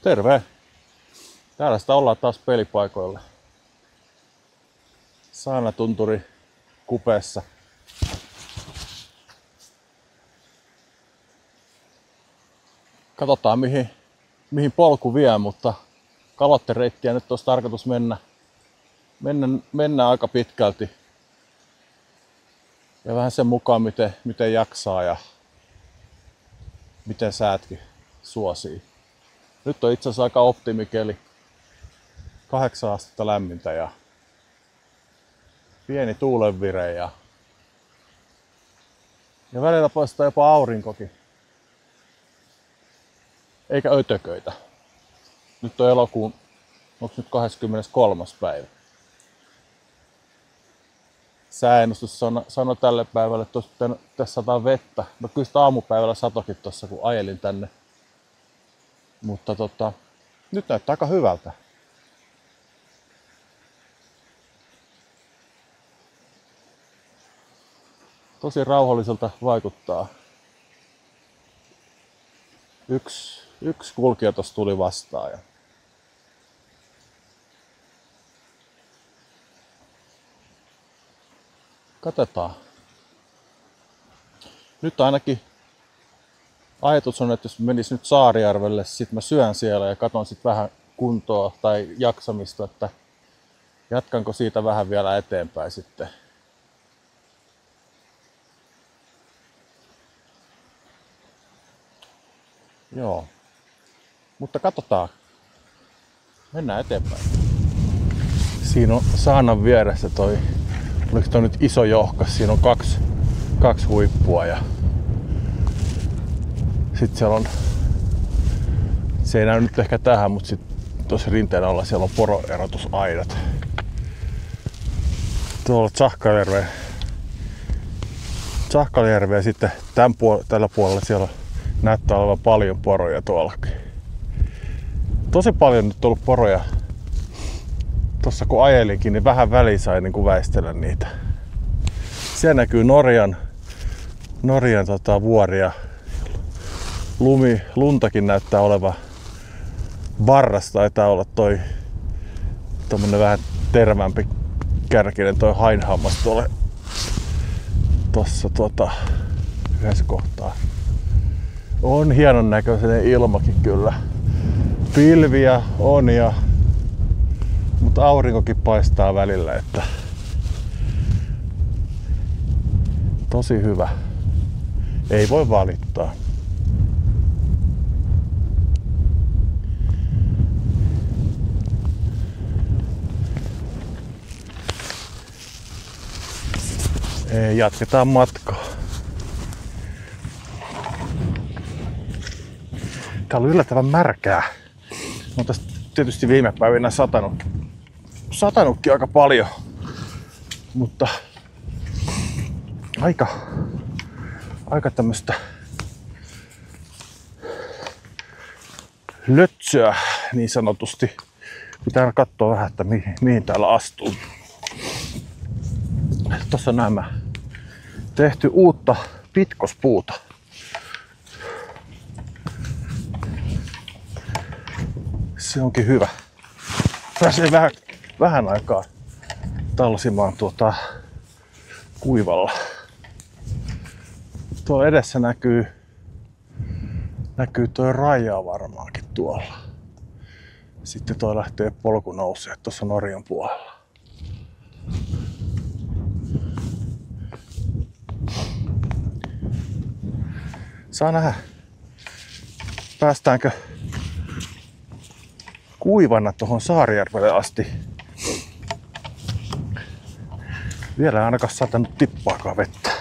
Terve! Täällä sitä ollaan taas pelipaikoilla. Saunatunturi kupeessa. Katsotaan mihin polku vie, mutta kalottereittiä nyt olisi tarkoitus mennä aika pitkälti. Ja vähän sen mukaan miten jaksaa ja miten säätkin suosii. Nyt on itse asiassa aika optimikeli. 8 astetta lämmintä ja pieni tuulenvire ja välillä paistaa jopa aurinkokin. Eikä ötököitä. Nyt on elokuun, onks nyt 23. päivä. Sääennustus sanoi tälle päivälle, että tässä sataa vettä. No kyllä sitä aamupäivällä satokin tossa kun ajelin tänne. Mutta nyt näyttää aika hyvältä. Tosi rauhalliselta vaikuttaa. Yksi kulkija tossa tuli vastaan. Ja katsotaan. Nyt ainakin ajatus on, että jos menis nyt Saarijärvelle, sit mä syön siellä ja katon sit vähän kuntoa tai jaksamista, että jatkanko siitä vähän vielä eteenpäin sitten. Joo. Mutta katsotaan. Mennään eteenpäin. Siinä on saunan vieressä toi, oliko toi nyt iso johkas, siinä on kaksi huippua ja sitten siellä on, se ei näy nyt ehkä tähän, mutta sitten tuossa rinteen alla siellä on poroerotusaidat. Tuolla Tsahkaljärve ja sitten tällä puolella siellä näyttää olevan paljon poroja tuollakin. Tosi paljon nyt on ollut poroja. Tuossa kun ajelinkin, niin vähän väliin sai niin kuin väistellä niitä. Siellä näkyy Norjan vuoria. Luntakin näyttää olevan. Varras taitaa olla tommonen vähän tervämpi kärkinen toi hainhammas tossa yhdessä kohtaa. On hienon näköinen ilmakin kyllä. Pilviä on mutta aurinkokin paistaa välillä, että tosi hyvä. Ei voi valittaa. Jatketaan matkaa. Täällä on yllättävän märkää. On tästä tietysti viime päivinä satanutkin aika paljon. Mutta aika tämmöstä lötsöä niin sanotusti. Pitää katsoa vähän, että mihin täällä astuu. Tossa on nämä tehty uutta pitkospuuta. Se onkin hyvä. Pääsee vähän aikaa talsimaan kuivalla. Tuolla edessä näkyy tuo raja varmaankin tuolla. Sitten tuo lähtee polku nousee tuossa Norjan puolella. Saa nähdä, päästäänkö kuivana tuohon Saarijärvelle asti. Vielä ei ainakaan satanut tippaakaan vettä.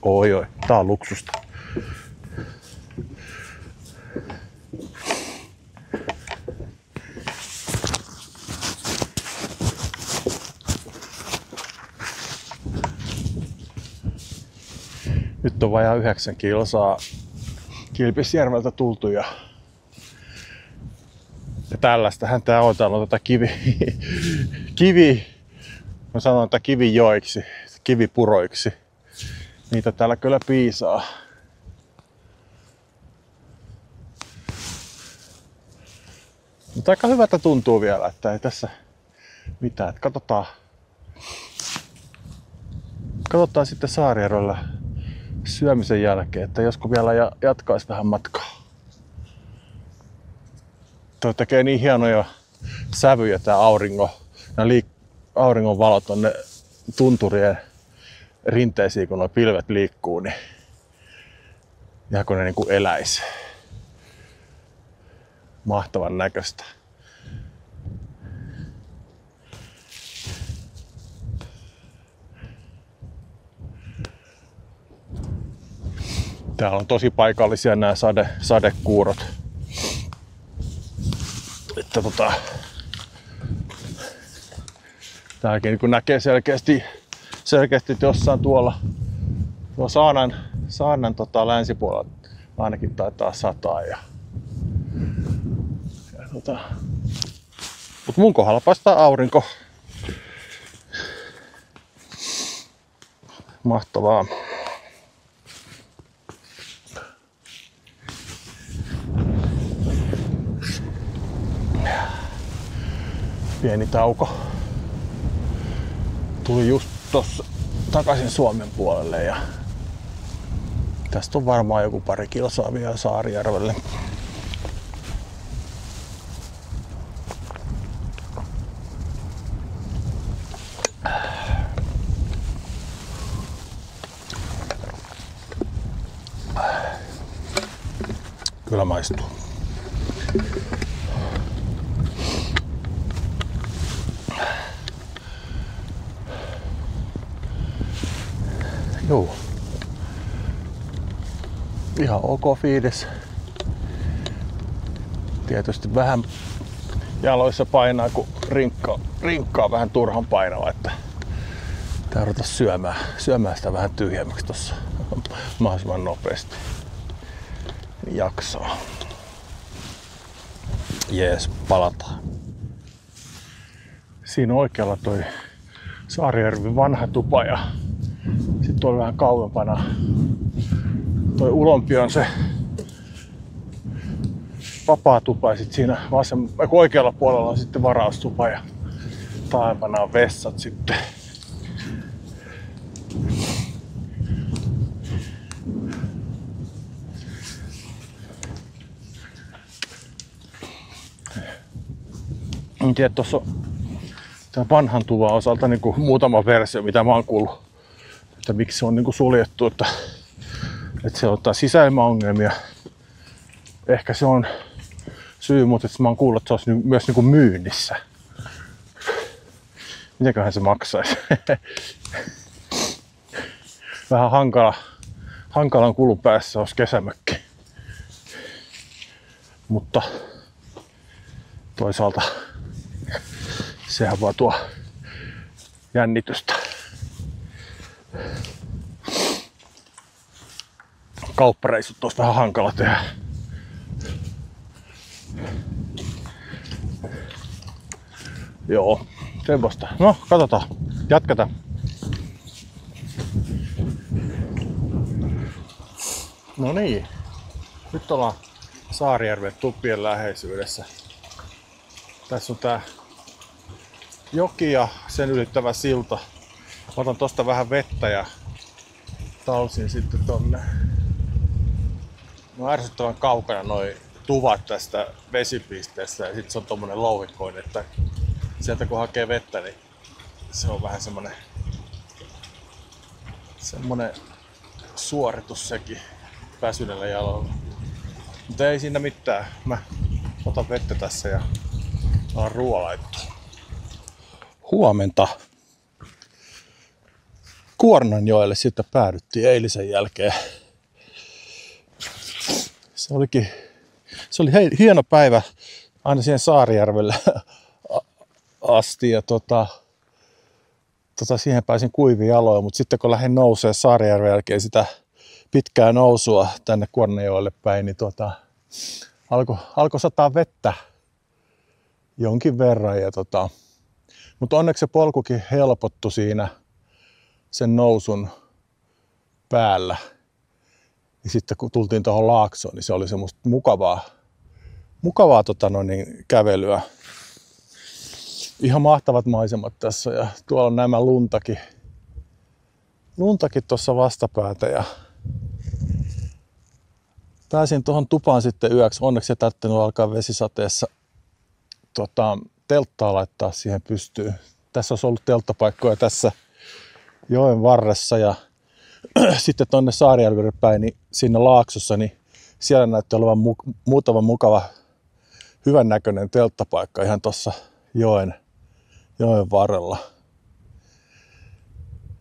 Oi, tää on luksusta. Nyt on vajaa 9 kilsaa Kilpisjärveltä tultu ja tällaistähän tää on. Täällä on kivi, mä sanon, että kivijoiksi, kivipuroiksi. Niitä täällä kyllä piisaa. Mutta aika hyvältä tuntuu vielä, että ei tässä mitään. Katsotaan sitten Saarijärvellä syömisen jälkeen, että josko vielä jatkaisi vähän matkaa. Toi tekee niin hienoja sävyjä tää auringon valot tonne tunturien rinteisiin, kun nuo pilvet liikkuu, niin ihan kun ne niinku eläis. Mahtavan näköistä. Täällä on tosi paikallisia nämä sadekuurot. Että täälläkin niin kun näkee selkeästi, että jossain tuolla Saanan länsipuolella ainakin taitaa sataa. Mut mun kohdalla paistaa aurinko. Mahtavaa. Pieni tauko. Tuli just tossa takaisin Suomen puolelle ja tästä on varmaan joku pari kilsaa vielä Saarijärvelle. Kyllä maistuu. Joo. Ihan ok fiilis. Tietysti vähän jaloissa painaa, kun rinkka on vähän turhan painava, että tää ruvetaan syömään sitä vähän tyhjemmäksi tossa mahdollisimman nopeasti. Jaksaa. Jees, palataan. Siinä oikealla toi Saarijärven vanha tupa ja sitten tuolla vähän kauempana toi ulompi on se vapaa tupa ja sit siinä oikealla puolella on sitten varaustupa ja taaempana on vessat sitten. En tiedä, tuossa on tämän vanhan tuvan osalta niin kuin muutama versio, mitä mä oon kuullut, että miksi se on niin kuin suljettu, että se ottaa sisäilmaongelmia. Ehkä se on syy, mutta mä oon kuullut, että se olisi myös niin kuin myynnissä. Mitenköhän se maksaisi? Vähän hankalan kulun päässä olisi kesämökki. Mutta toisaalta sehän vaan tuo jännitystä. Kauppareissut olisi vähän hankala tehdä. Joo, semmoista. No, katsotaan. Jatketaan. No niin. Nyt ollaan Saarijärven tupien läheisyydessä. Tässä on tää joki ja sen ylittävä silta. Mä otan tosta vähän vettä ja talsin sitten tonne. No ärsyttävän kaukana noi tuvat tästä vesipisteestä ja sit se on tommonen louhikkoinen, että sieltä kun hakee vettä, niin se on vähän semmonen suoritus sekin väsyneellä jalalla. Mutta ei siinä mitään. Mä otan vettä tässä ja alan ruoalaittua. Huomenta. Kuornanjoelle sitten päädyttiin eilisen jälkeen. Se oli hieno päivä aina siihen Saarijärvelle asti ja siihen pääsin kuivin jaloin, mutta sitten kun lähdin nousee Saarijärven jälkeen sitä pitkää nousua tänne Kuornanjoelle päin, niin alkoi sataa vettä jonkin verran. Mutta onneksi se polkukin helpottui siinä sen nousun päällä. Ja sitten kun tultiin tuohon laaksoon, niin se oli semmoista mukavaa kävelyä. Ihan mahtavat maisemat tässä ja tuolla on nämä luntakin tuossa vastapäätä ja pääsin tuohon tupaan sitten yöksi. Onneksi ei tarvinnut alkaa vesisateessa telttaa laittaa siihen pystyyn. Tässä olisi ollut telttapaikkoja tässä joen varressa ja sitten tuonne Saarijärvelle päin, niin siinä laaksossa, niin siellä näytti olevan muutama mukava, hyvän näköinen telttapaikka ihan tuossa joen varrella.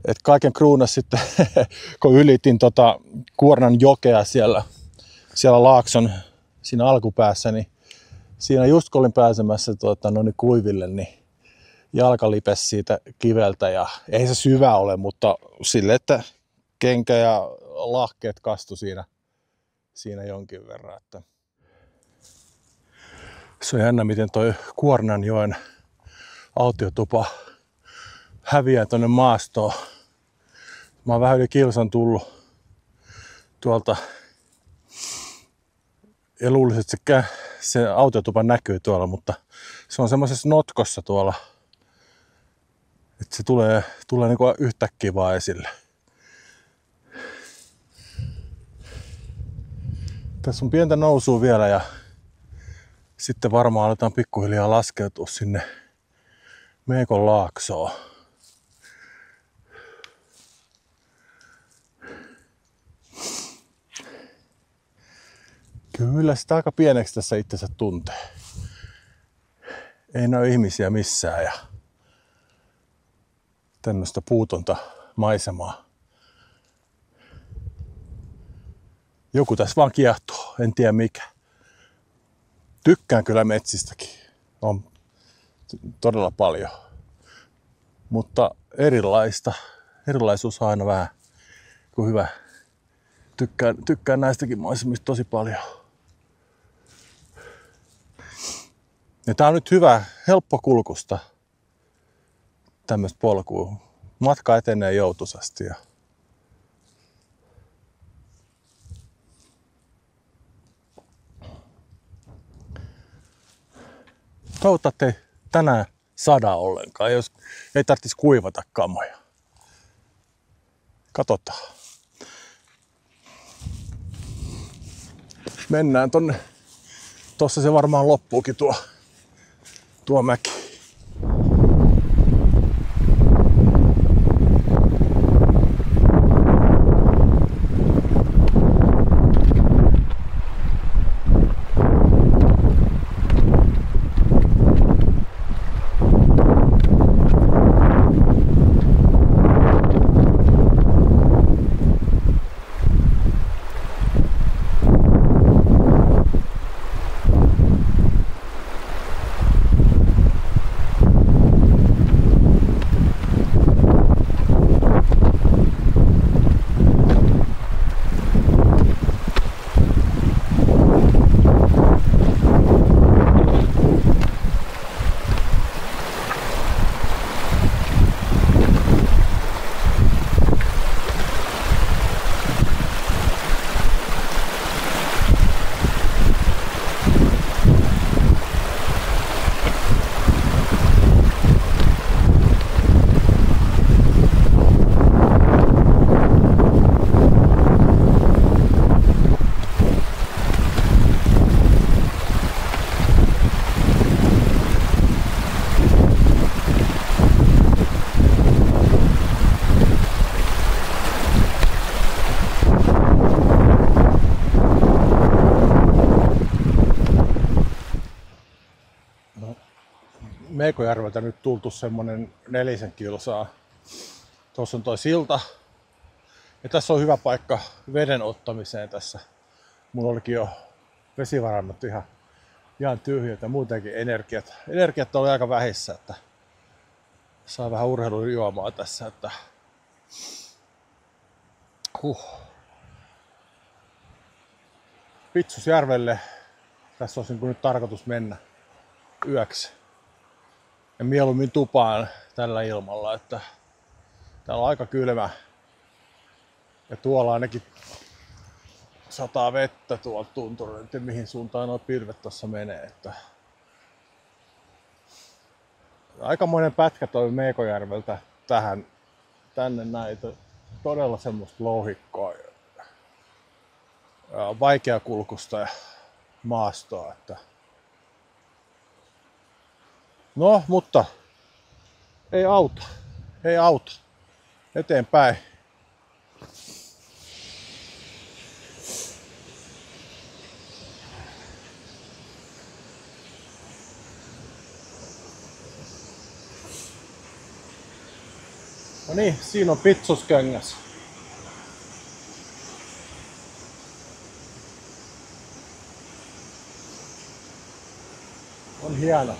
Et kaiken kruunas sitten, kun ylitin Kuornan jokea siellä laakson siinä alkupäässä, niin siinä just kun olin pääsemässä kuiville, niin jalka lipesi siitä kiveltä ja ei se syvä ole, mutta sille, että kenkä ja lahkeet kastu siinä jonkin verran. Että se on jännä, miten toi Kuornanjoen autiotupa häviää tonne maastoon. Mä oon vähän yli kilsan tullut tuolta ja luulisin, että se autiotupa näkyy tuolla, mutta se on semmoisessa notkossa tuolla, että se tulee niinku yhtäkkiä vaan esille. Tässä on pientä nousua vielä ja sitten varmaan aletaan pikkuhiljaa laskeutua sinne Meekon laaksoon. Kyllä sitä aika pieneksi tässä itsensä tuntee. Ei näy ihmisiä missään ja tämmöistä puutonta maisemaa. Joku tässä vaan kiehtoo, en tiedä mikä. Tykkään kyllä metsistäkin. On todella paljon. Mutta erilaisuus on aina vähän kuin hyvä. Tykkään näistäkin maisemista tosi paljon. Ja tää on nyt hyvä, helppokulkusta tämmöistä polkua. Matka etenee joutuisasti. Toivottavasti ei tänään sada ollenkaan, jos ei tarvitsisi kuivata kamoja. Katsotaan. Mennään tonne. Tossa se varmaan loppuukin tuo mäki. Meekojärveltä nyt tultu semmonen 4 kilsaa. Tuossa on toi silta. Ja tässä on hyvä paikka veden ottamiseen tässä. Mulla olikin jo vesivarannot ihan tyhjät ja muutenkin energiat oli aika vähissä, että saa vähän urheilujuomaa tässä, että Pitsusjärvelle tässä olisi nyt tarkoitus mennä yöksi. Ja mieluummin tupaan tällä ilmalla, että täällä on aika kylmä. Ja tuolla ainakin sataa vettä tuolta tunturilla, että mihin suuntaan nuo pilvet tuossa menee. Että aikamoinen pätkä toi Meekojärveltä tänne näitä todella semmoista louhikkoa ja vaikeakulkusta ja maastoa. Että no, mutta ei auta. Eteenpäin. No niin, siinä on Pitsusköngäs. On hieno.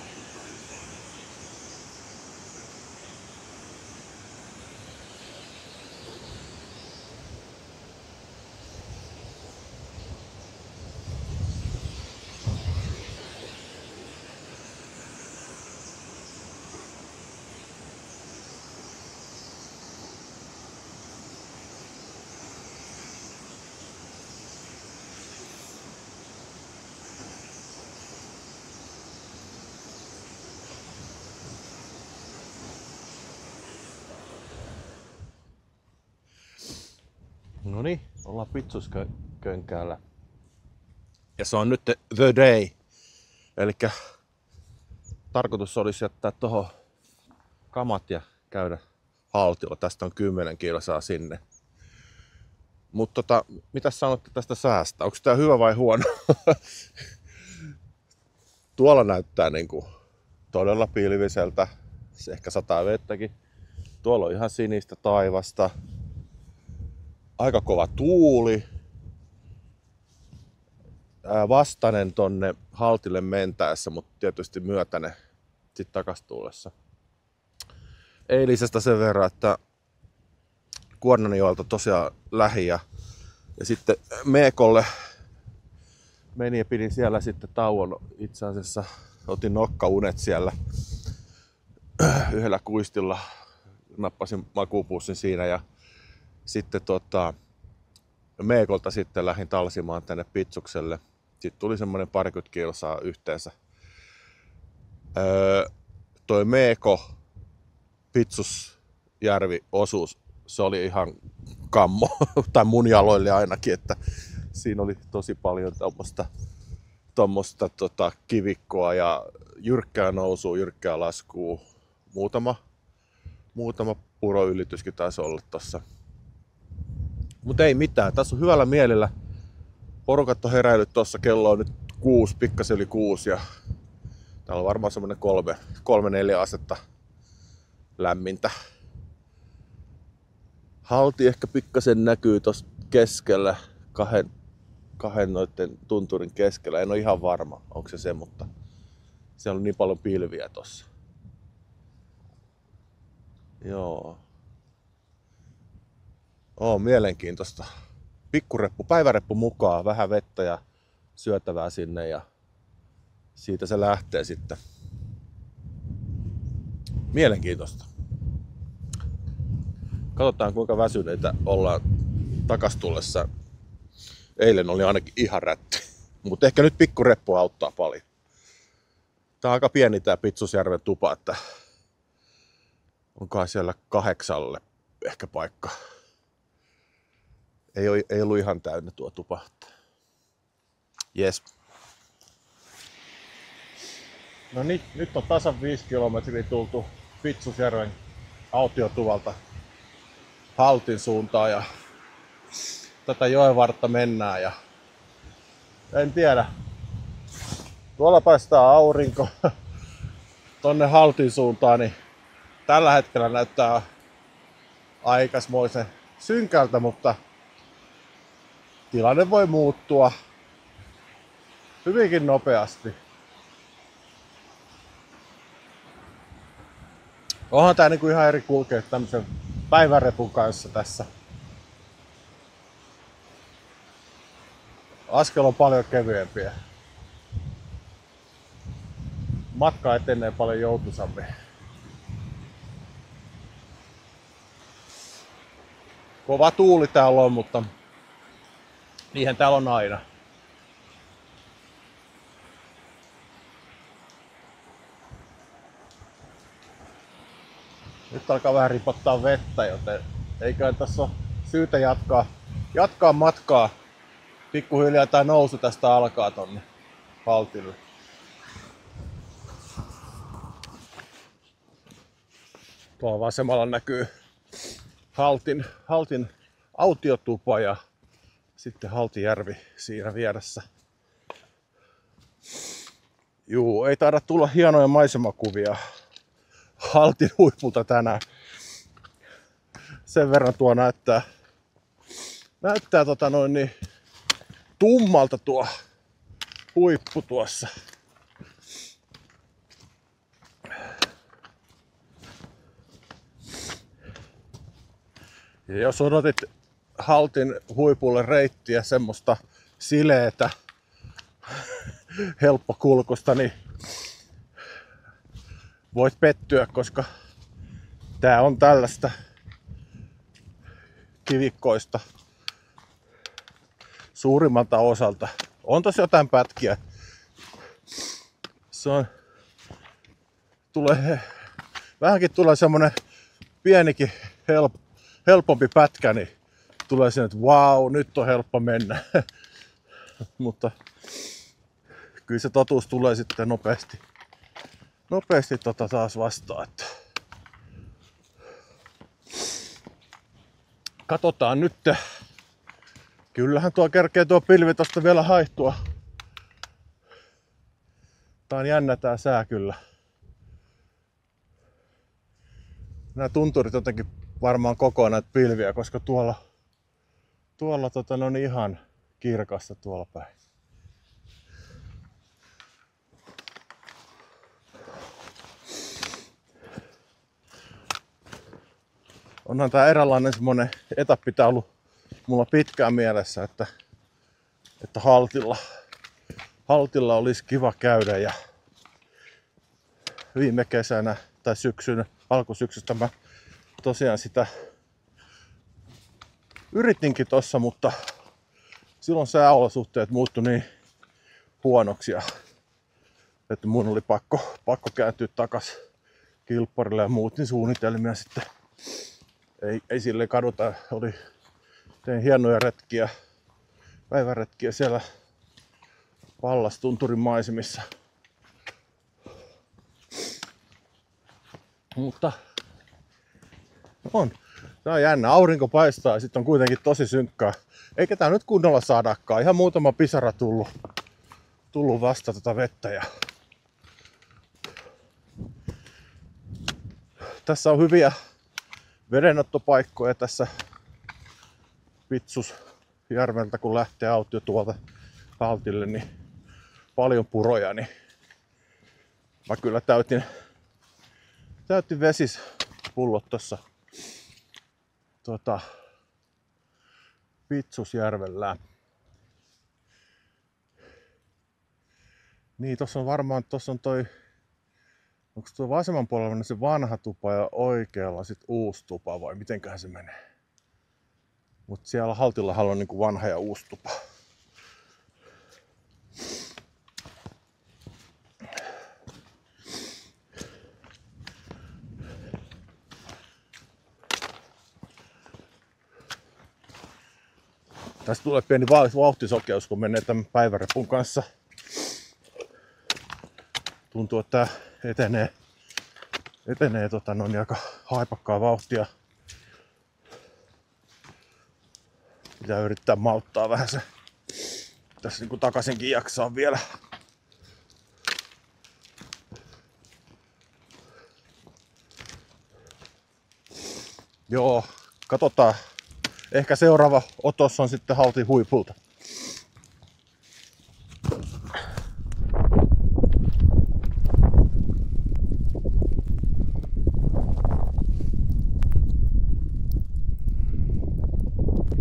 No niin, ollaan Pitsuskönkällä. Ja se on nyt the day. Elikkä tarkoitus olisi jättää tohon kamat ja käydä haltiolla. Tästä on 10 kilsaa sinne. Mutta mitä sanotte tästä säästä? Onko tää hyvä vai huono? Tuolla näyttää niinku todella pilviseltä. Se ehkä sataa vettäkin. Tuolla on ihan sinistä taivasta. Aika kova tuuli. Vastainen tonne haltille mentäessä, mutta tietysti myötäinen sit takas tullessa. Eilisestä sen verran, että Kuornanjoelta tosiaan lähi ja sitten Meekolle meni ja pidin siellä sitten tauon. Itse asiassa otin nokkaunet siellä yhdellä kuistilla. Nappasin makupussin siinä ja sitten Meekolta sitten lähdin talsimaan tänne Pitsukselle. Sitten tuli semmoinen 20 kilsaa yhteensä. Toi Meeko Pitsusjärvi osuus, se oli ihan kammo, tai mun jaloille ainakin, että siinä oli tosi paljon tommoista kivikkoa ja jyrkkää nousua, jyrkkää laskua. Muutama puroylityskin taisi olla tossa. Mutta ei mitään, tässä on hyvällä mielellä. Porukat on heräillyt tossa, kello on nyt 6, pikkasen yli 6 ja täällä on varmaan semmonen 3-4 astetta lämmintä. Halti ehkä pikkasen näkyy tossa keskellä, kahden noitten tunturin keskellä. En ole ihan varma, onko se, mutta siellä on niin paljon pilviä tossa. Joo. Mielenkiintoista. Pikkureppu, päiväreppu mukaan, vähän vettä ja syötävää sinne ja siitä se lähtee sitten. Mielenkiintoista. Katsotaan kuinka väsyneitä ollaan takas tullessa. Eilen oli ainakin ihan rätti, mutta ehkä nyt pikkureppu auttaa paljon. Tää on aika pieni tää Pitsusjärven tupa, että onkaan siellä 8 ehkä paikka. Ei ollut ihan täynnä tuo tupa. Jes. No niin, nyt on tasan 5 kilometriä tultu Pitsusjärven autiotuvalta Haltin suuntaan ja tätä joenvartta mennään ja en tiedä. Tuolla paistaa aurinko tonne Haltin suuntaan, niin tällä hetkellä näyttää aikaismoisen synkältä, mutta tilanne voi muuttua hyvinkin nopeasti. Onhan tää niinku ihan eri kulkea tämmösen päivärepun kanssa tässä. Askel on paljon kevyempiä. Matka etenee paljon joutuisammin. Kova tuuli täällä on, mutta niinhän täällä on aina. Nyt alkaa vähän ripottaa vettä, joten eiköhän tässä ole syytä jatkaa matkaa. Pikkuhiljaa tää nousu tästä alkaa tonne haltille. Tuolla vasemmalla näkyy haltin autiotupa ja sitten Haltijärvi siinä vieressä. Juu, ei taida tulla hienoja maisemakuvia haltin huipulta tänään. Sen verran tuo näyttää tummalta tuo huippu tuossa. Ja jos odotit haltin huipulle reittiä semmoista sileetä, helppokulkusta, niin voit pettyä, koska tää on tällaista kivikkoista suurimmalta osalta. On tossa jotain pätkiä. Vähänkin tulee semmonen pienikin helpompi pätkä, niin tulee sinne, että vau, nyt on helppo mennä. Mutta kyllä se totuus tulee sitten nopeasti taas vastaan. Että katsotaan nyt. Kyllähän tuo kerkee tuo pilvi tosta vielä haihtua. Tää on jännä tää sää kyllä. Nämä tunturit jotenkin varmaan koko näitä pilviä, koska tuolla on ihan kirkasta tuolla päin. Onhan tää eräänlainen semmonen etappi tää ollut mulla pitkään mielessä, että haltilla olisi kiva käydä, ja viime kesänä tai alkusyksystä mä tosiaan sitä yritinkin tossa, mutta silloin sääolosuhteet muuttui niin huonoksi, että mun oli pakko kääntyä takas Kilpparille ja muutin suunnitelmia sitten. Ei sille kaduta, tein hienoja retkiä, päiväretkiä siellä Pallastunturin maisemissa. Mutta tää on jännä, aurinko paistaa ja sitten on kuitenkin tosi synkkää. Eikä tää nyt kunnolla saadakaan, ihan muutama pisara tullut vasta vettä. Ja tässä on hyviä vedenottopaikkoja tässä Pitsusjärveltä, kun lähtee autio tuolta haltille, niin paljon puroja, niin mä kyllä täytin vesispullot tossa Pitsusjärvellä. Niin, tossa on varmaan, onko tuo vasemman puolella se vanha tupa ja oikealla sit uusi tupa vai mitenköhän se menee? Mut siellä haltillahan on niinku vanha ja uusi tupa. Tästä tulee pieni vauhtisokeus, kun menee tämän päivärepun kanssa. Tuntuu, että etenee aika haipakkaa vauhtia. Pitää yrittää malttaa vähän se. Tässä niin kuin takaisinkin jaksaa vielä. Joo, katsotaan. Ehkä seuraava otos on sitten haltin huipulta.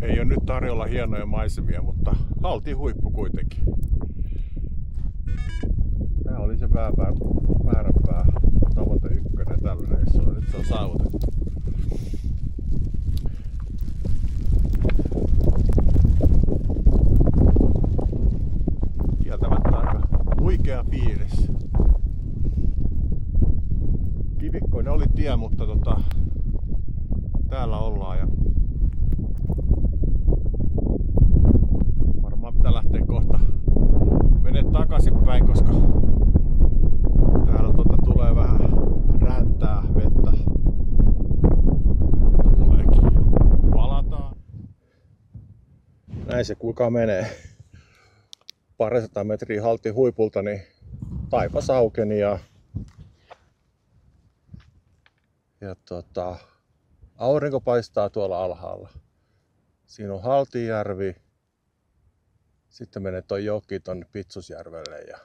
Ei ole nyt tarjolla hienoja maisemia, mutta haltin huippu kuitenkin. Tää oli se määränpää tavoite 1 tällä reissulla. Nyt se on saavutettu. fiilis. Kivikkoinen oli tie, mutta täällä ollaan ja varmaan pitää lähteä kohta menee takaisinpäin, koska täällä tulee vähän räntää vettä. Tuleekin. Palataan. Näin se kuinka menee. Parisataa metriä haltiin huipulta, niin taivas aukeni ja aurinko paistaa tuolla alhaalla. Siinä on Haltijärvi. Sitten menee toi joki tonne Pitsusjärvelle ja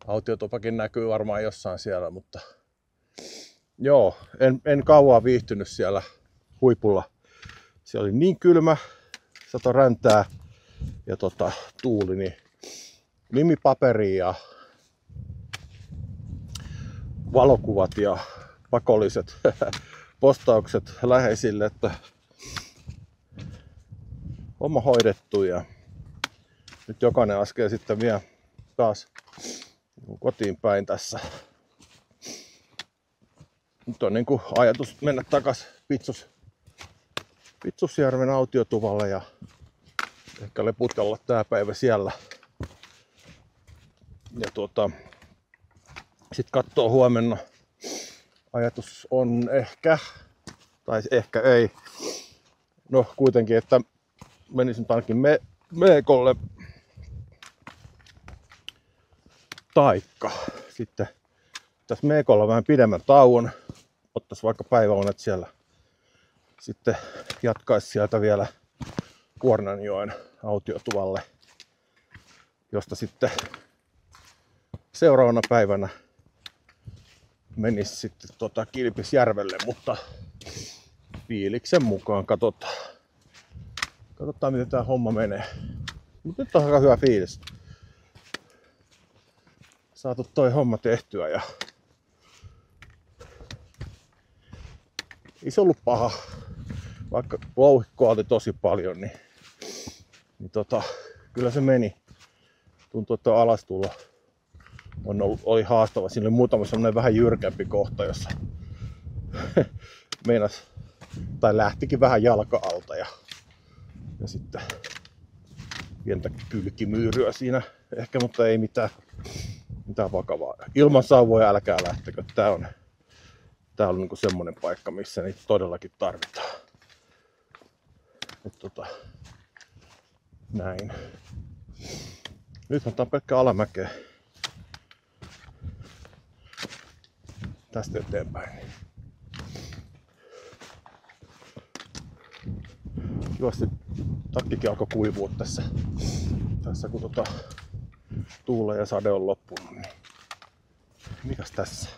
autiotupakin näkyy varmaan jossain siellä, mutta joo, en kauan viihtynyt siellä huipulla. Siellä oli niin kylmä, sato räntää ja tuuli, niin nimipaperia ja valokuvat ja pakolliset postaukset läheisille, että homma hoidettu ja nyt jokainen askel sitten vie taas kotiin päin tässä. Nyt on niin kuin ajatus mennä takas Pitsusjärven autiotuvalle ja ehkä leputkalla tää päivä siellä. Ja sit kattoo huomenna. Ajatus on ehkä, tai ehkä ei. No kuitenkin, että menisin ainakin Meekolle. Taikka sitten tässä Meekolla vähän pidemmän tauon. Ottais vaikka päiväunet siellä. Sitten jatkaisi sieltä vielä Kuornanjoen autiotuvalle, josta sitten seuraavana päivänä menisi sitten Kilpisjärvelle, mutta fiiliksen mukaan katsotaan. Katsotaan miten tää homma menee. Mutta nyt on aika hyvä fiilis. Saatu toi homma tehtyä ja ei se ollut paha. Vaikka louhikkoa oli tosi paljon, niin kyllä se meni. Tuntuu, että alastulo oli haastava. Siinä oli muutama sellainen vähän jyrkämpi kohta, jossa meinas, tai lähtikin vähän jalka alta ja sitten pientä kylkimyyryä siinä ehkä, mutta ei mitään vakavaa. Ilman sauvoja älkää lähtekö. Tää on niinku semmonen paikka, missä niitä todellakin tarvitaan. Näin. Nyt otetaan pelkkä alamäkeä. Tästä eteenpäin. Kivasti takkikin alkoi kuivua tässä kun tuule ja sade on loppunut. Niin mikäs tässä?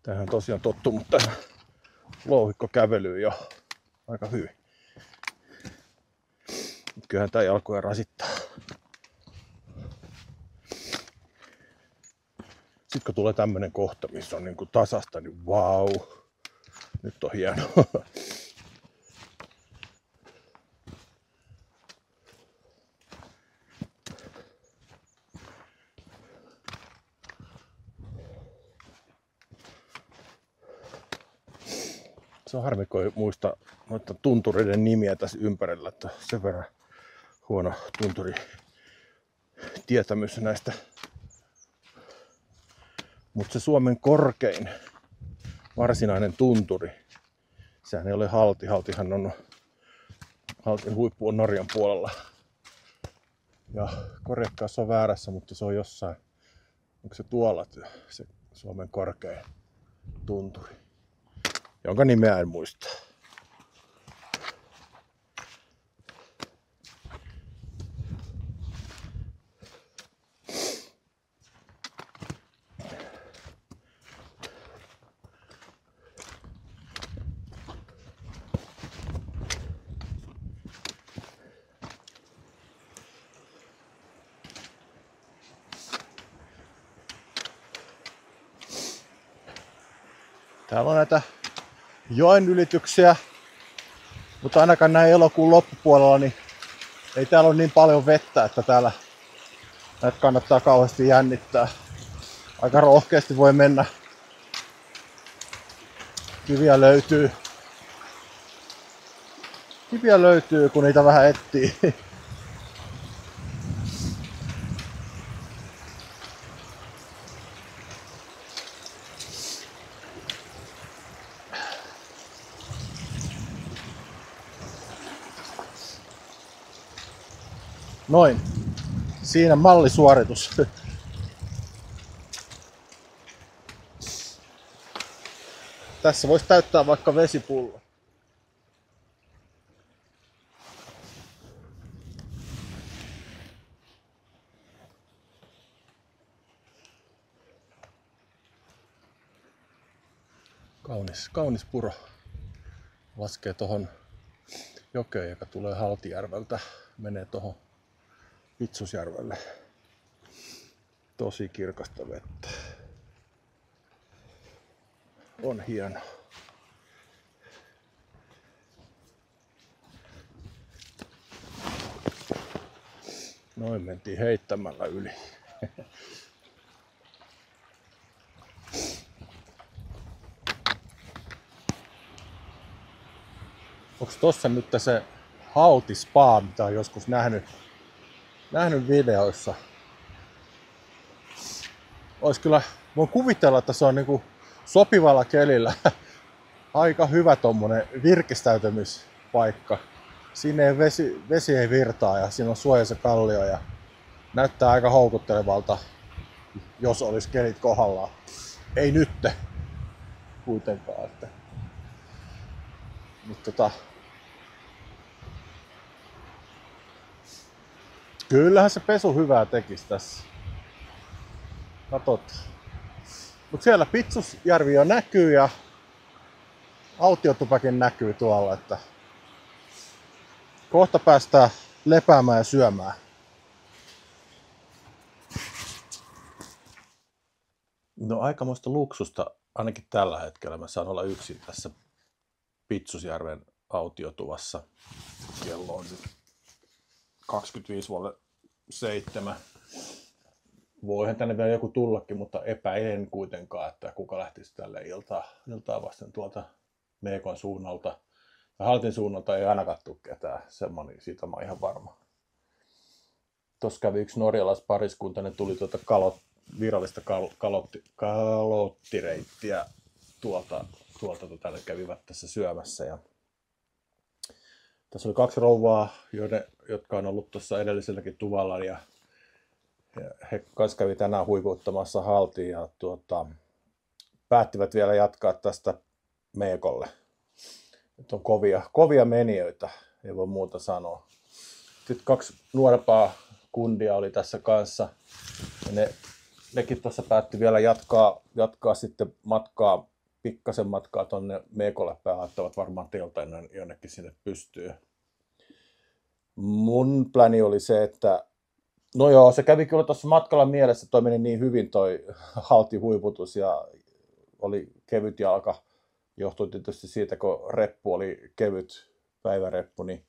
Tähän tosiaan tottunut tähän louhikkokävelyyn jo aika hyvin. Mut kyllähän tää jalkoja rasittaa. Sitten kun tulee tämmönen kohta, missä on niinku tasasta, niin vau! Nyt on hienoa. Se on harmi, kun ei muista noita tuntureiden nimiä tässä ympärillä, että sen verran huono tunturi tietämys näistä. Mutta se Suomen korkein varsinainen tunturi, sehän ei ole Halti. Haltin huippu on Norjan puolella. Ja korjatkaa, se on väärässä, mutta se on jossain. Onko se tuolla se Suomen korkein tunturi? Jonka nimeä en muista. Täällä on näitä joen ylityksiä, mutta ainakaan näin elokuun loppupuolella niin ei täällä ole niin paljon vettä, että täällä näitä kannattaa kauheasti jännittää. Aika rohkeasti voi mennä. Kiviä löytyy, kun niitä vähän etsii. Noin. Siinä mallisuoritus. Tässä voisi täyttää vaikka vesipullo. Kaunis puro. Laskee tohon jokeen, joka tulee Haltijärveltä. Menee tohon Vitsusjärvelle. Tosi kirkasta vettä. On hieno. Noin mentiin heittämällä yli. Onks tossa nyt se Hautispa, mitä on joskus nähnyt videoissa? Voin kuvitella, että se on niinku sopivalla kelillä aika hyvä tommonen virkistäytymispaikka. Siinä ei vesi ei virtaa ja siinä on suojaisa kallio ja näyttää aika houkuttelevalta, jos olisi kelit kohdallaan. Ei nytte kuitenkaan. Mutta kyllähän se pesu hyvää tekisi tässä. Katsotaan. Mut siellä Pitsusjärvi jo näkyy ja Autiotupakin näkyy tuolla, että kohta päästään lepäämään ja syömään. No aikamoista luksusta, ainakin tällä hetkellä mä saan olla yksin tässä Pitsusjärven autiotuvassa. Kello on nyt 25:07. Voihan tänne vielä joku tullakin, mutta epäilen kuitenkaan, että kuka lähtisi tälle iltaa vasten tuolta Meekon suunnalta. Ja Haltin suunnalta ei ainakaan tule ketään, semmoinen, siitä mä oon ihan varma. Tuossa kävi yksi norjalaispariskunta, ne tuli tuota virallista kalottireittiä tuolta tänne kävivät tässä syömässä. Ja tässä oli 2 rouvaa, jotka on ollut tuossa edelliselläkin tuvalla ja he kanssa kävi tänään huipuuttamassa Haltiin ja päättivät vielä jatkaa tästä Meekolle. Nyt on kovia menijöitä, ei voi muuta sanoa. Sitten 2 nuorempaa kundia oli tässä kanssa ja nekin tuossa päätti vielä jatkaa sitten pikkasen matkaa tonne Meekolle päin, laittavat varmaan teltan jonnekin sinne pystyyn. Mun pläni oli se, että no joo, se kävi kyllä tuossa matkalla mielessä, toi meni niin hyvin toi Halti-huiputus ja oli kevyt jalka. Johtui tietysti siitä, kun reppu oli kevyt päiväreppu, niin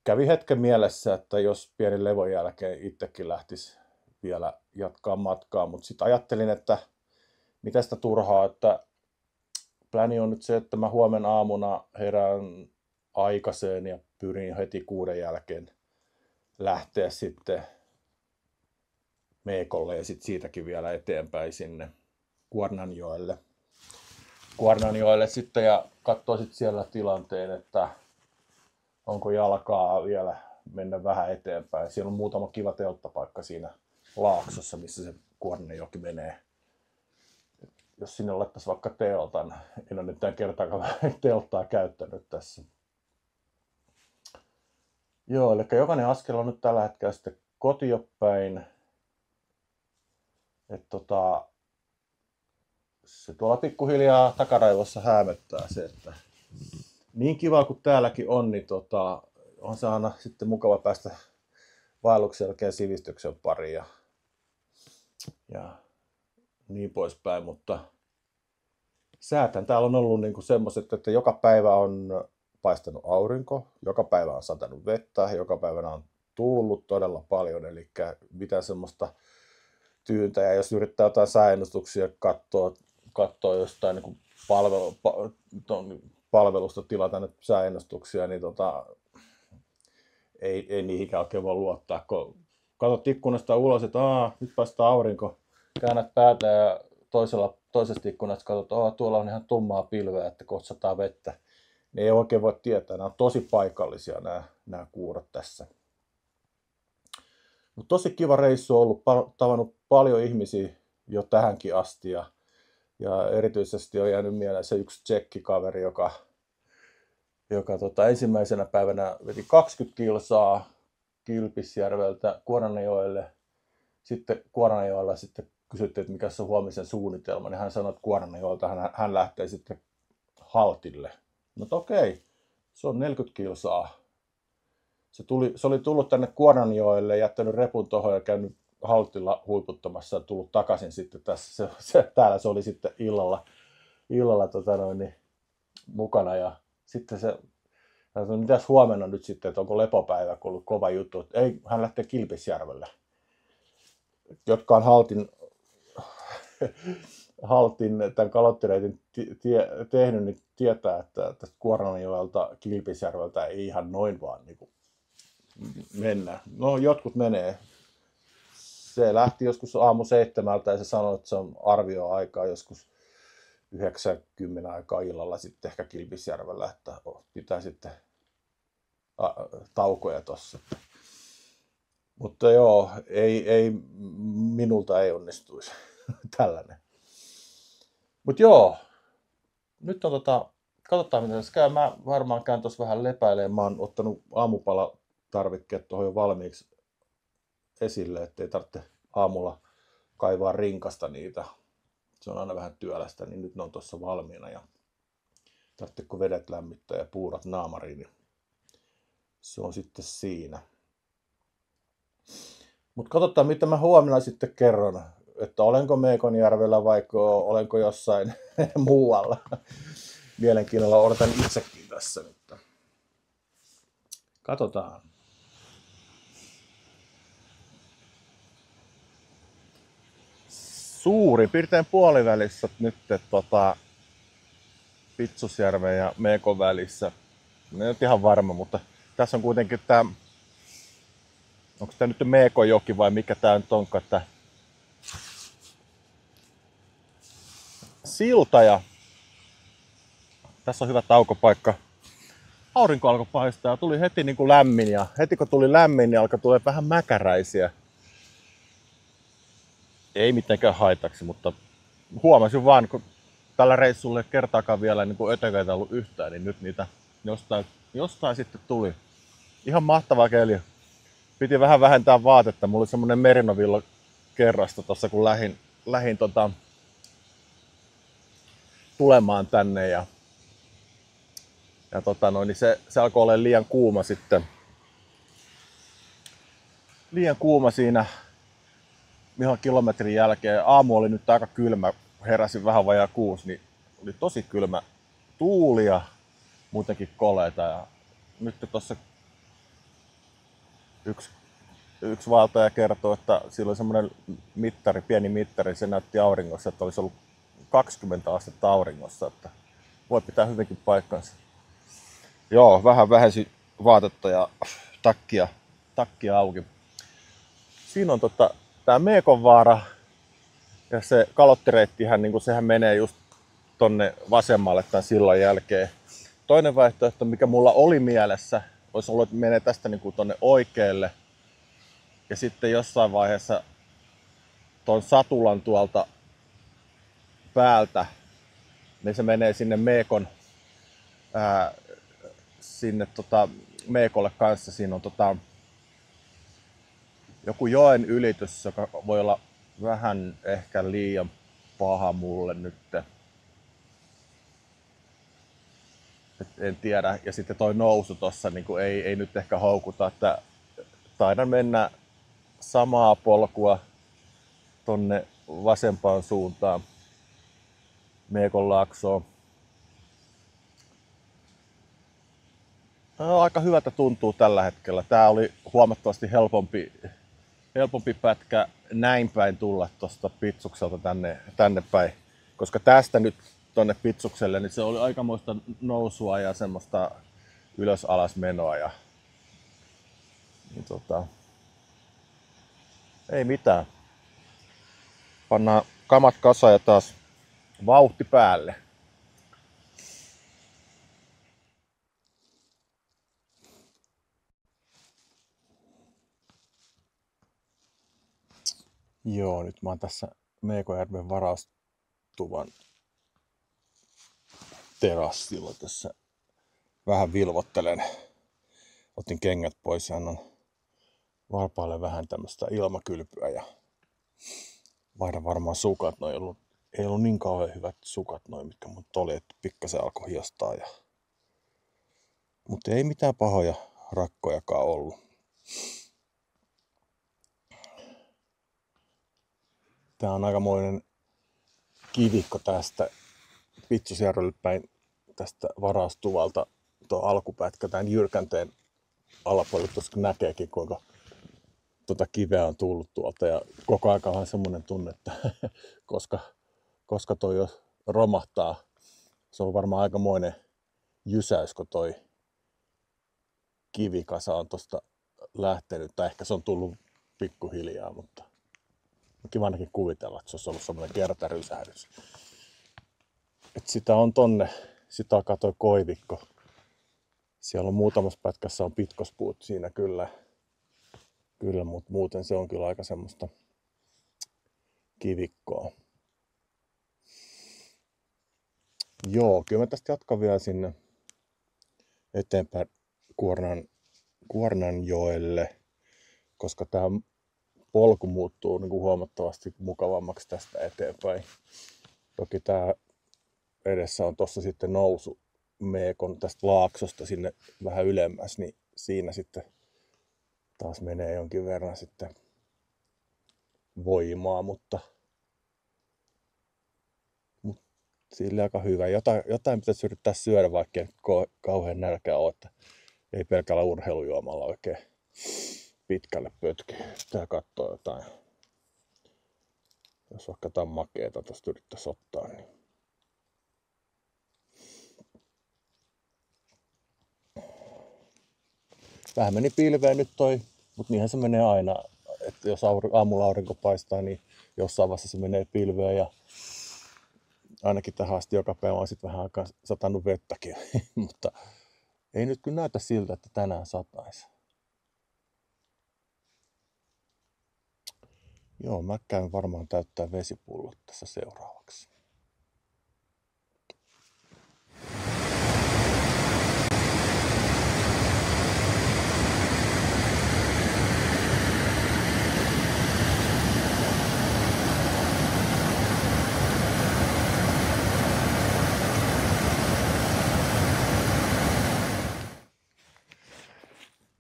kävi hetken mielessä, että jos pienen levon jälkeen itsekin lähtisi vielä jatkaa matkaa, mutta sitten ajattelin, että mitä sitä turhaa, että pläni on nyt se, että mä huomenna aamuna herään aikaiseen ja pyrin heti 6 jälkeen lähteä sitten Meekolle ja sitten siitäkin vielä eteenpäin sinne Kuornanjoelle sitten ja katsoa sitten siellä tilanteen, että onko jalkaa vielä mennä vähän eteenpäin. Siellä on muutama kiva telttapaikka siinä laaksossa, missä se Kuornanjoki menee. Jos sinne laittaisi vaikka teltan, en ole nyt tämän kertaakaan telttaa käyttänyt tässä. Joo, eli jokainen askel on nyt tällä hetkellä sitten kotiopäin. Se tuolla pikkuhiljaa takaraivossa häämöttää se, että niin kiva kuin täälläkin on, niin on se aina sitten mukava päästä vaelluksen jälkeen sivistyksen pariin ja niin poispäin, mutta säätän täällä on ollut niinku semmoiset, että joka päivä on paistanut aurinko, joka päivä on satanut vettä, joka päivänä on tuullut todella paljon, eli mitään semmoista tyyntä. Ja jos yrittää jotain sääennustuksia katsoa jostain niin palvelusta tilata nyt sääennustuksia, niin ei niihinkään oikein voi luottaa. Kun katsot ikkunasta ulos, että nyt paistaa aurinko, käännät päätä ja toisesta ikkunasta katsot, että tuolla on ihan tummaa pilveä, että kohta sataa vettä. Niin ei oikein voi tietää, nämä on tosi paikallisia nämä kuurot tässä. Mutta tosi kiva reissu on ollut, tavannut paljon ihmisiä jo tähänkin asti ja erityisesti on jäänyt mieleen se yksi tsekkikaveri, joka ensimmäisenä päivänä veti 20 kilsaa Kilpisjärveltä Kuornajoelle. Sitten Kuornajoella sitten kysyttiin, että mikä se on huomisen suunnitelma, niin hän sanoi, että Kuornajoelta hän lähtee sitten Haltille. Mutta okei, se on 40 kilsaa. Se oli tullut tänne Kuornanjoelle, jättänyt repun tuohon ja käynyt Haltilla huiputtamassa ja tullut takaisin sitten tässä. Täällä se oli sitten illalla mukana ja sitten se, että mitäs huomenna nyt sitten, että onko lepopäivä, kun on ollut kova juttu. Että ei, hän lähtee Kilpisjärvelle, jotka on Haltin tämän kalottireitin tehnyt, niin tietää, että tästä Kuornanjoelta Kilpisjärveltä ei ihan noin vaan niin kuin mennä. No jotkut menee. Se lähti joskus aamu 7 ja se sanoi, että se on arvioaikaa joskus 90 aikaa illalla sitten ehkä Kilpisjärvellä, että pitää sitten taukoja tossa. Mutta joo, minulta ei onnistuisi tällainen. Mutta joo, nyt on katsotaan miten se käy. Mä varmaan käyn tuossa vähän lepäilemään. Mä oon ottanut aamupalatarvikkeet tuohon jo valmiiksi esille, ettei tarvitse aamulla kaivaa rinkasta niitä. Se on aina vähän työlästä, niin nyt ne on tuossa valmiina. Ja tarvitse kun vedet lämmittää ja puurat naamariin, niin se on sitten siinä. Mutta katsotaan, mitä mä huomenna sitten kerron, että olenko Meekonjärvellä vai olenko jossain muualla. Mielenkiinnolla odotan itsekin tässä nyt. Katsotaan. Suurin piirtein puolivälissä nyt Pitsusjärven ja Meekon välissä. En ole ihan varma, mutta tässä on kuitenkin tämä, onko tämä nyt Meekonjoki vai mikä tämä nyt onkaan, että silta ja tässä on hyvä taukopaikka. Aurinko alkoi paistaa ja tuli heti niin kuin lämmin ja heti kun tuli lämmin, niin alkoi tulla vähän mäkäräisiä. Ei mitenkään haitaksi, mutta huomasin vaan, kun tällä reissulla ei kertaakaan vielä niin ötököitä ollut yhtään, niin nyt niitä jostain sitten tuli. Ihan mahtavaa keliä. Piti vähän vähentää vaatetta. Mulla oli semmonen Merinovilla kerrasta tossa, kun lähin tulemaan tänne ja niin se alkoi olla liian kuuma sitten. Liian kuuma siinä ihan kilometrin jälkeen. Aamu oli nyt aika kylmä. Heräsin vähän vajaa 6, niin oli tosi kylmä tuuli ja muutenkin koleita. Ja nyt tuossa yksi vaeltaja kertoi, että sillä oli semmoinen pieni mittari, se näytti auringossa, että olisi ollut 20 astetta auringossa, että voi pitää hyvinkin paikkansa. Joo, vähän vähensi vaatetta ja takkia auki. Siinä on tää Meekonvaara ja se kalottireittihän, niin sehän menee just tonne vasemmalle tämän sillan jälkeen. Toinen vaihtoehto, mikä mulla oli mielessä, olisi ollut, että menee tästä niin kuin tonne oikealle ja sitten jossain vaiheessa ton satulan tuolta päältä, niin se menee sinne Meekon Meekolle kanssa. Siinä on joku joen ylitys, joka voi olla vähän ehkä liian paha mulle nyt. En tiedä. Ja sitten toi nousu tossa niin ei nyt ehkä houkuta, että taidan mennä samaa polkua tonne vasempaan suuntaan. Meekonlaaksoon. No, aika hyvältä tuntuu tällä hetkellä. Tää oli huomattavasti helpompi pätkä näin päin tulla tuosta Pitsukselta tänne päin. Koska tästä nyt tonne Pitsukselle, niin se oli aikamoista nousua ja semmoista ylös alas menoa. Ja, niin ei mitään. Pannaan kamat kasaan ja taas vauhti päälle. Joo, nyt mä oon tässä Meekojärven varaustuvan terassilla tässä. Vähän vilvottelen. Otin kengät pois ja annan varpaille vähän tämmöstä ilmakylpyä ja vaihdan varmaan sukat. Ei ollut niin kauhean hyvät sukat noin, mitkä mut oli, että pikkasen alkoi hiostaa. Mutta ei mitään pahoja rakkojakaan ollut. Tää on aikamoinen kivikko tästä Pitsusjärvelle päin tästä varaustuvalta tuo alkupätkä tämän jyrkänteen alapuolelle, koska näkeekin kuinka tuota kiveä on tullut tuolta ja koko ajan on semmoinen tunne, että koska toi jo romahtaa. Se on varmaan aikamoinen jysäys, kun toi kivikasa on tosta lähtenyt, tai ehkä se on tullut pikkuhiljaa, mutta kiva ainakin kuvitella, että se olisi ollut semmoinen kertarysähdys. Et sitä on tonne, sitä alkaa toi koivikko. Siellä on muutamassa pätkässä on pitkospuut siinä kyllä, mutta muuten se on kyllä aika semmoista kivikkoa. Joo, kyllä mä tästä jatkan vielä sinne eteenpäin Kuornanjoelle, koska tää polku muuttuu niin kuin huomattavasti mukavammaksi tästä eteenpäin. Toki tää edessä on tossa sitten nousu Meekon tästä laaksosta sinne vähän ylemmäs, niin siinä sitten taas menee jonkin verran sitten voimaa, mutta sillä aika hyvä. Jotain pitäisi yrittää syödä, vaikka ei kauhean nälkää ole, että ei pelkällä urheilujuomalla oikein pitkälle pötki. Pitää katsoa jotain. Jos vaikka jotain makeeta tosta yrittäisi ottaa, niin vähän meni pilveen nyt toi, mutta niinhän se menee aina. Että jos aamulla aurinko paistaa, niin jossain vaiheessa se menee pilveen ja ainakin tähän asti joka päivä on sitten vähän aikaa satanut vettäkin, mutta ei nyt kyllä näytä siltä, että tänään sataisi. Joo, mä käyn varmaan täyttää vesipullot tässä seuraavaksi.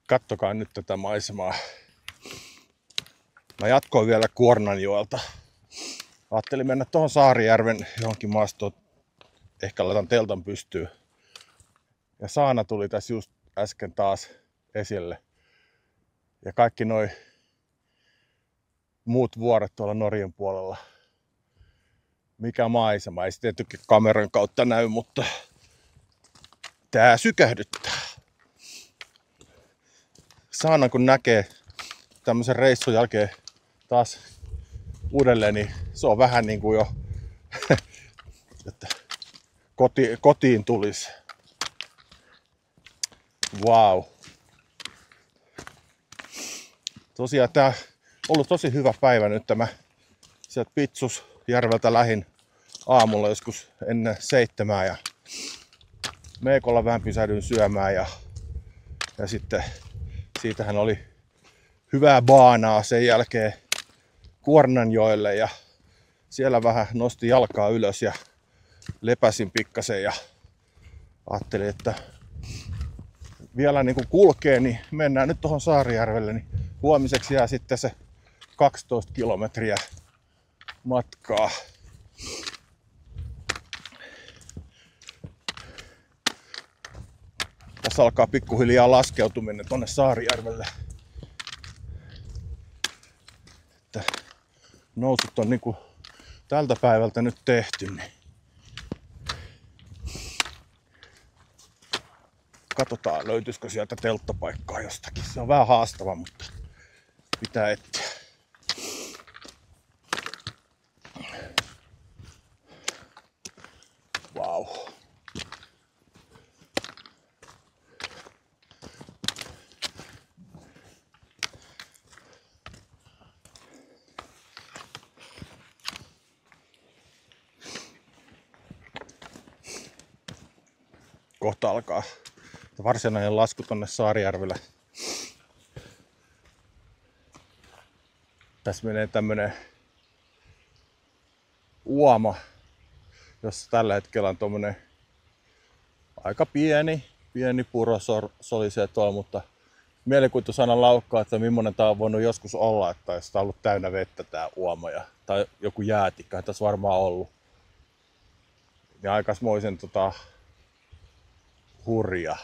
Kattokaa nyt tätä maisemaa. Mä jatkoin vielä Kuornanjoelta. Ajattelin mennä tuohon Saarijärven johonkin maastoon. Ehkä laitan teltan pystyyn. Ja saana tuli tässä just äsken taas esille. Ja kaikki noi muut vuoret tuolla Norjan puolella. Mikä maisema. Ei se tietenkin kameran kautta näy, mutta tää sykähdyttää. Saanan kun näkee tämmöisen reissun jälkeen taas uudelleen, niin se on vähän niin kuin jo, että kotiin tulisi. Wow. Tosiaan tää on ollut tosi hyvä päivä nyt. Mä sieltä Pitsusjärveltä lähin aamulla joskus ennen 7 ja Meekolla vähän pysähdyin syömään ja sitten siitähän oli hyvää baanaa sen jälkeen Kuornanjoelle ja siellä vähän nosti jalkaa ylös ja lepäsin pikkasen ja ajattelin, että vielä niin kuin kulkee, niin mennään nyt tuohon Saarijärvelle, niin huomiseksi jää sitten se 12 kilometriä matkaa. tässä alkaa pikkuhiljaa laskeutuminen tonne Saarijärvelle. Että nousut on niinku tältä päivältä nyt tehty, niin katsotaan löytyisikö sieltä telttapaikkaa jostakin. Se on vähän haastava, mutta pitää etsiä. Vau. Kohta alkaa varsinainen lasku tonne Saarijärvelle. Tässä menee tämmönen uoma, jossa tällä hetkellä on tommonen aika pieni purosoli tuolla, mutta mielikuvitussanan laukkaa, että millainen tää on voinut joskus olla, että jos tää on ollut täynnä vettä tää uoma tai joku jäätikkä, tässä varmaan ollut. Ja aikaismoisen hurja.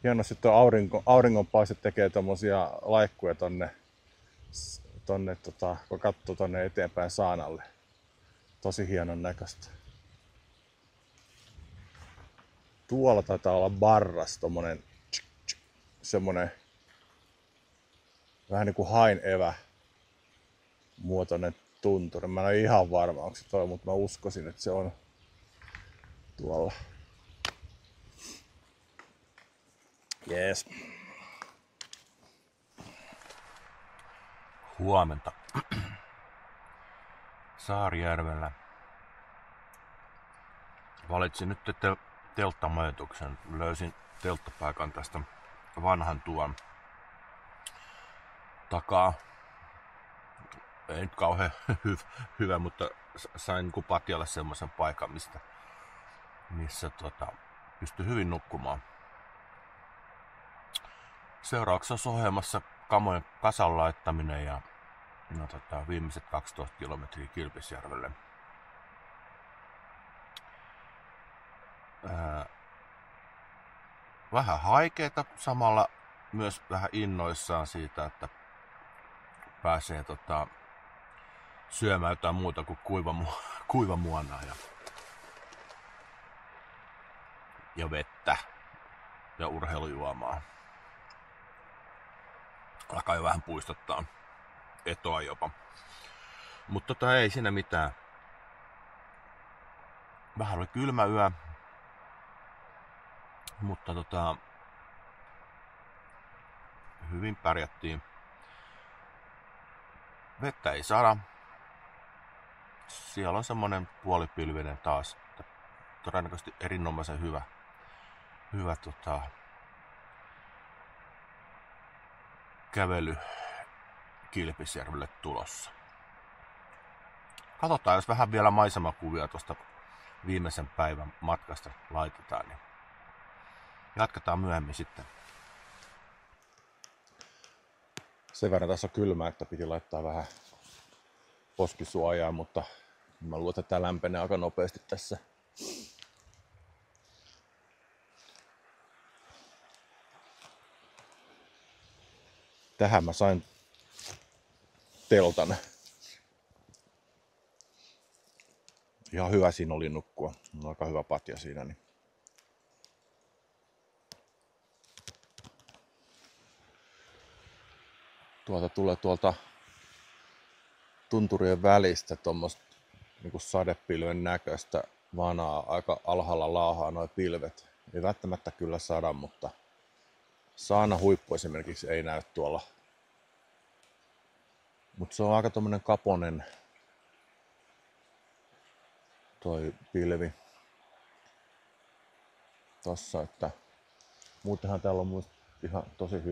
Hienosti tuo auringonpaiste tekee tommosia laikkuja tonne kun katsoo tonne eteenpäin saanalle. Tosi hienon näköistä. Tuolla taitaa olla barras, tommonen semmonen vähän niinku hainevä muotoinen tunturi. Mä en ole ihan varma, onko se toi, mutta mä uskoisin, että se on tuolla. Jees. Huomenta. Saarijärvellä. Valitsin nyt telttamajoituksen. Löysin telttapaikan tästä vanhan tuon takaa. Ei nyt kauhean hyvä, mutta sain Patjalle semmoisen paikan, missä pystyy hyvin nukkumaan. Seurauksessa on ohjelmassa kamojen kasan laittaminen ja viimeiset 12 kilometriä Kilpisjärvelle. Vähän haikeeta, samalla myös vähän innoissaan siitä, että pääsee syömään jotain muuta kuin kuivamuonaa ja vettä ja urheilujuomaa. Alkaa jo vähän puistottaa etoa jopa. Mutta ei siinä mitään. Vähän oli kylmä yö. Mutta hyvin pärjättiin. Vettä ei saada. Siellä on semmonen puolipilvinen taas. Todennäköisesti erinomaisen hyvä kävely Kilpisjärvelle tulossa. Katsotaan, jos vähän vielä maisemakuvia tuosta viimeisen päivän matkasta laitetaan, niin jatketaan myöhemmin sitten. Sen verran tässä on kylmä, että piti laittaa vähän poskisuojaa, mutta mä luulen, että tää lämpenee aika nopeasti tässä. Tähän mä sain teltan. Ihan hyvä siinä oli nukkua. On aika hyvä patja siinä. Niin. Tulee tuolta tunturien välistä tuommoista niinku sadepilven näköistä vanaa, aika alhaalla laahaa nuo pilvet. Ei välttämättä kyllä sada, mutta saana huippu esimerkiksi ei näy tuolla. Mutta se on aika tommonen kaponen toi pilvi tossa, että muutenhan täällä on ihan tosi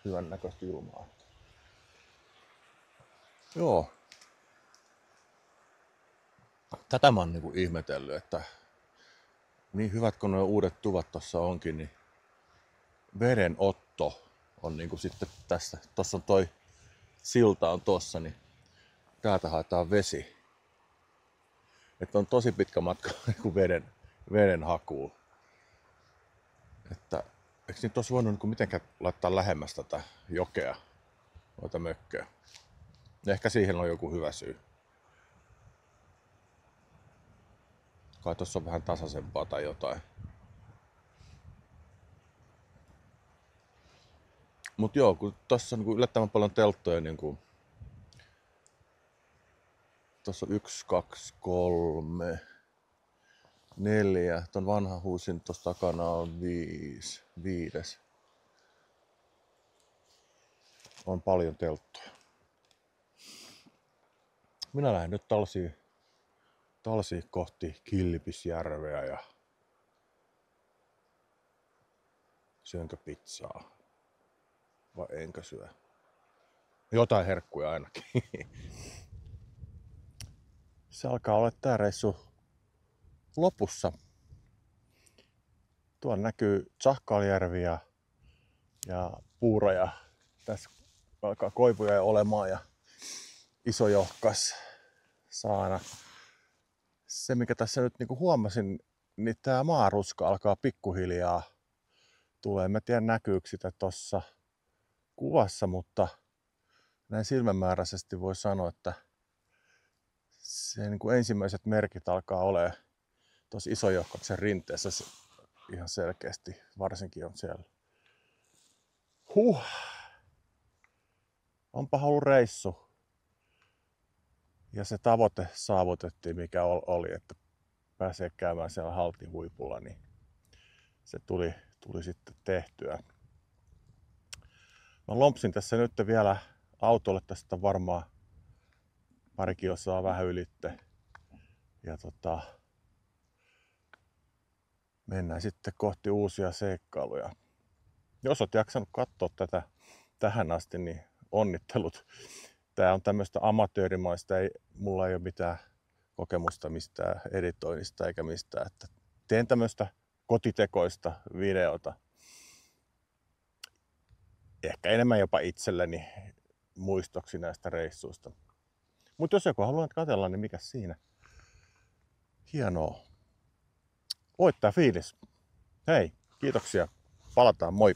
hyvän näköistä ilmaa. Joo. Tätä mä oon niinku ihmetellyt, että niin hyvät kuin nuo uudet tuvat tossa onkin, niin vedenotto on niinku sitten tässä. Tossa on toi silta on tossa, niin täältä haetaan vesi. Että on tosi pitkä matka niinku veden veden hakuun. Että eikö niitä olisi voinut niin mitenkään laittaa lähemmäs tätä jokea, noita mökkejä? Ehkä siihen on joku hyvä syy. Kai tossa on vähän tasaisempaa tai jotain. Mut joo, kun tossa on niin yllättävän paljon telttoja, niin kuin tossa on 1, 2, 3, 4. Ton vanhan huusin tossa takana on 5. On paljon telttoja. Minä lähden nyt talsiin kohti Kilpisjärveä ja syönkö pizzaa vai enkö syö? Jotain herkkuja ainakin. Se alkaa olla tää reissu lopussa. Tuolla näkyy Tsahkaljärvi ja puuroja. Tässä alkaa koivuja olemaan ja Isojohkas saana. Se mikä tässä nyt niinku huomasin, niin tää maaruska alkaa pikkuhiljaa tulee. Mä tiedän näkyykö sitä tossa kuvassa, mutta näin silmämääräisesti voi sanoa, että se niinku ensimmäiset merkit alkaa olemaan tuossa Isojohkaksen rinteessä ihan selkeästi. Varsinkin on siellä. Onpa ollut reissu. Ja se tavoite saavutettiin, mikä oli, että pääsee käymään siellä Haltin huipulla, niin se tuli sitten tehtyä. Mä lompsin tässä nyt vielä autolle, tästä varmaan pari kilsaa vähän ylitte. Ja mennään sitten kohti uusia seikkailuja. Jos oot jaksanut katsoa tätä tähän asti, niin onnittelut. Tää on tämmöistä amatöörimaista, mulla ei ole mitään kokemusta mistään editoinnista eikä mistään. Että teen tämmöistä kotitekoista videota. Ehkä enemmän jopa itselleni muistoksi näistä reissuista. Mutta jos joku haluaa katsella, niin mikä siinä? Hienoa. Voittaa fiilis. Hei, kiitoksia. Palataan, moi!